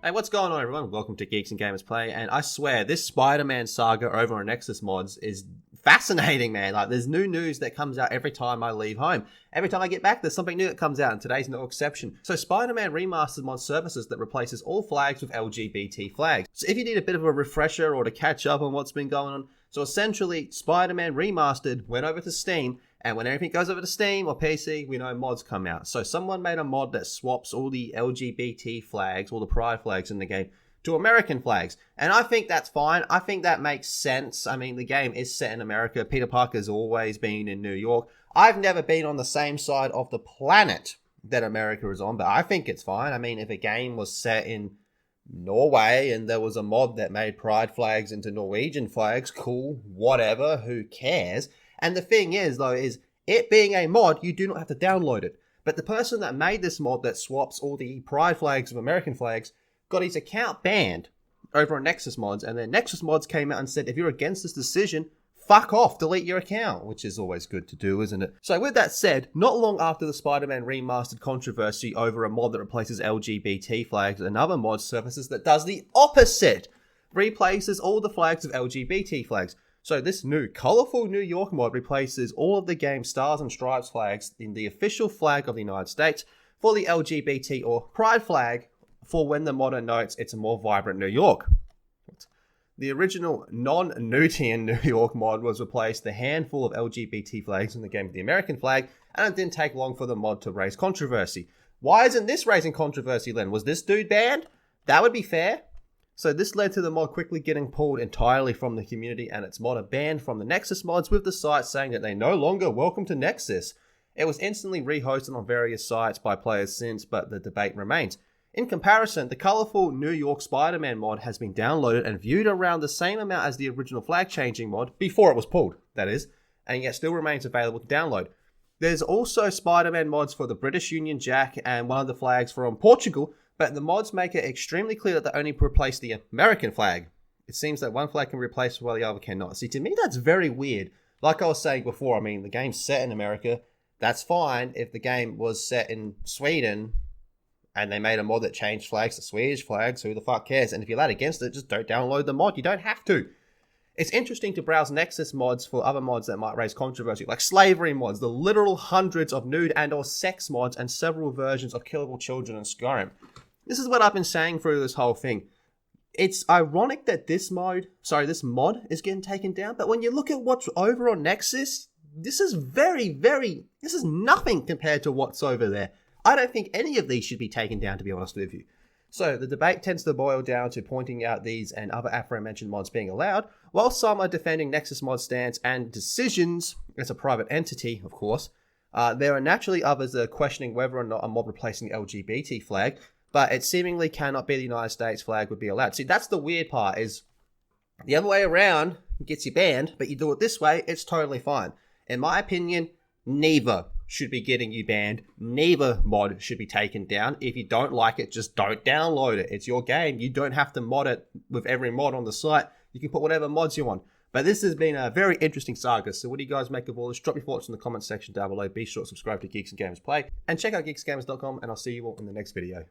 Hey, what's going on, everyone? Welcome to Geeks and Gamers Play, and I swear, this Spider-Man saga over on Nexus mods is fascinating, man. Like, there's new news that comes out every time I leave home. Every time I get back, there's something new that comes out, and today's no exception. So, Spider-Man Remastered mod services that replaces all flags with LGBT flags. So, if you need a bit of a refresher or to catch up on what's been going on, so essentially, Spider-Man Remastered went over to Steam, and when everything goes over to Steam or PC, we know mods come out. So someone made a mod that swaps all the LGBT flags, all the pride flags in the game, to American flags. And I think that's fine. I think that makes sense. I mean, the game is set in America. Peter Parker's always been in New York. I've never been on the same side of the planet that America is on, but I think it's fine. I mean, if a game was set in Norway and there was a mod that made pride flags into Norwegian flags, cool, whatever, who cares? And the thing is, though, is it being a mod, you do not have to download it. But the person that made this mod that swaps all the pride flags with American flags got his account banned over on Nexus mods. And then Nexus mods came out and said, if you're against this decision, fuck off, delete your account, which is always good to do, isn't it? So with that said, not long after the Spider-Man Remastered controversy over a mod that replaces LGBT flags, another mod surfaces that does the opposite, replaces all the flags with LGBT flags. So this new colorful New York mod replaces all of the game's stars and stripes flags in the official flag of the United States for the LGBT or pride flag for when the modder notes it's a more vibrant New York. The original non-Newtian New York mod was replaced the handful of LGBT flags in the game with the American flag, and it didn't take long for the mod to raise controversy. Why isn't this raising controversy then? Was this dude banned? That would be fair. So this led to the mod quickly getting pulled entirely from the community and its modder banned from the Nexus mods, with the site saying that they no longer welcome to Nexus. It was instantly rehosted on various sites by players since, but the debate remains. In comparison, the colourful New York Spider-Man mod has been downloaded and viewed around the same amount as the original flag changing mod, before it was pulled, that is, and yet still remains available to download. There's also Spider-Man mods for the British Union Jack and one of the flags from Portugal, but the mods make it extremely clear that they only replace the American flag. It seems that one flag can be replaced while the other cannot. See, to me, that's very weird. Like I was saying before, I mean, the game's set in America. That's fine if the game was set in Sweden and they made a mod that changed flags to Swedish flags. Who the fuck cares? And if you're that against it, just don't download the mod. You don't have to. It's interesting to browse Nexus mods for other mods that might raise controversy, like slavery mods, the literal hundreds of nude and or sex mods, and several versions of killable children in Skyrim. This is what I've been saying through this whole thing. It's ironic that this mod is getting taken down, but when you look at what's over on Nexus, this is this is nothing compared to what's over there. I don't think any of these should be taken down, to be honest with you. So the debate tends to boil down to pointing out these and other aforementioned mods being allowed, while some are defending Nexus mod stance and decisions as a private entity, of course. There are naturally others that are questioning whether or not a mod replacing the LGBT flag, but it seemingly cannot be the United States flag would be allowed. See, that's the weird part, is the other way around gets you banned, but you do it this way, it's totally fine. In my opinion, neither should be getting you banned. Neither mod should be taken down. If you don't like it, just don't download it. It's your game. You don't have to mod it with every mod on the site. You can put whatever mods you want. But this has been a very interesting saga. So what do you guys make of all this? Drop your thoughts in the comments section down below. Be sure to subscribe to Geeks and Gamers Play. And check out geeksgamers.com, and I'll see you all in the next video.